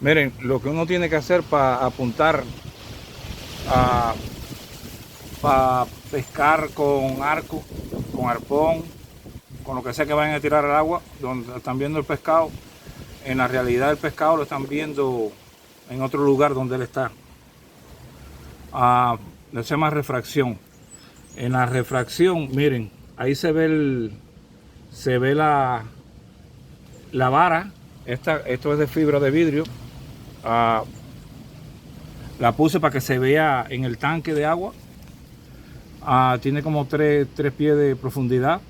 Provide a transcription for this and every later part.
Miren, lo que uno tiene que hacer para apuntar a para pescar con arco, con arpón, con lo que sea que vayan a tirar al agua, donde están viendo el pescado, en la realidad el pescado lo están viendo en otro lugar donde él está. Se llama refracción. En la refracción, miren, ahí se ve la vara. Esto es de fibra de vidrio. Ah, la puse para que se vea en el tanque de agua. Tiene como 3 pies de profundidad.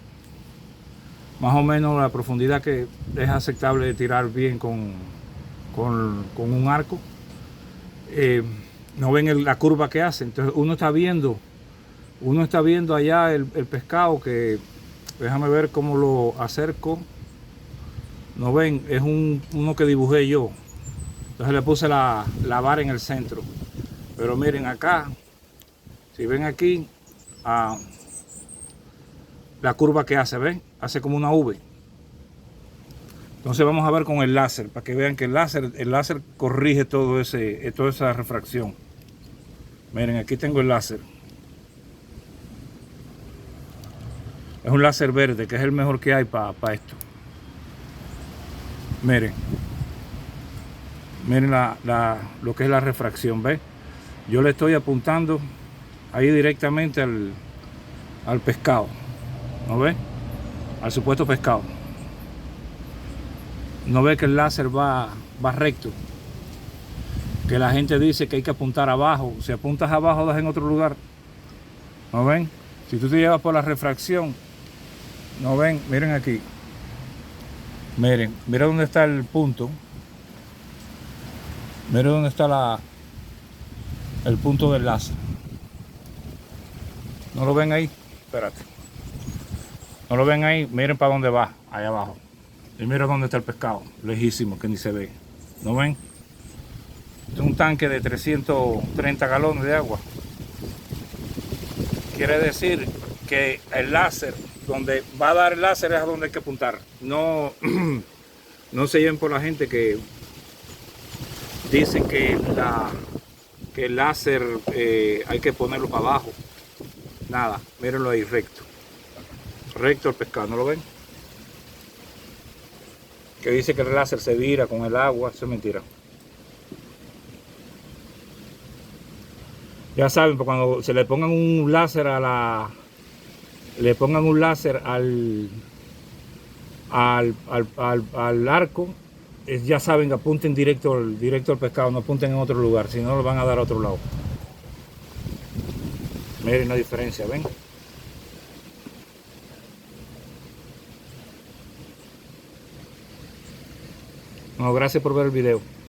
Más o menos la profundidad que es aceptable de tirar bien con un arco. No ven la curva que hace. Entonces uno está viendo allá el pescado que, déjame ver cómo lo acerco. No ven, es uno que dibujé yo. Entonces le puse la vara en el centro. Pero miren acá, si ven aquí, la curva que hace, ¿ven? Hace como una V. Entonces vamos a ver con el láser, para que vean que el láser corrige toda esa refracción. Miren, aquí tengo el láser. Es un láser verde, que es el mejor que hay para esto. Miren lo que es la refracción, ¿ves? Yo le estoy apuntando ahí directamente al pescado, ¿no ves? Al supuesto pescado. No ve que el láser va recto, que la gente dice que hay que apuntar abajo. Si apuntas abajo das en otro lugar, ¿no ven? Si tú te llevas por la refracción, ¿no ven? Miren aquí, miren dónde está el punto, miren dónde está el punto del láser. ¿No lo ven ahí? Espérate, ¿no lo ven ahí? Miren para dónde va, allá abajo. Y miren dónde está el pescado, lejísimo, que ni se ve. ¿No ven? Este es un tanque de 330 galones de agua. Quiere decir que el láser, donde va a dar el láser es a donde hay que apuntar. No, no se lleven por la gente que dicen que el láser hay que ponerlo para abajo. Nada, mírenlo ahí, recto. Recto el pescado, ¿no lo ven? Que dice que el láser se vira con el agua, eso es mentira. Ya saben, cuando se le pongan un láser al arco, ya saben que apunten directo al pescado, no apunten en otro lugar, si no lo van a dar a otro lado. Miren la diferencia, ven. No, gracias por ver el video.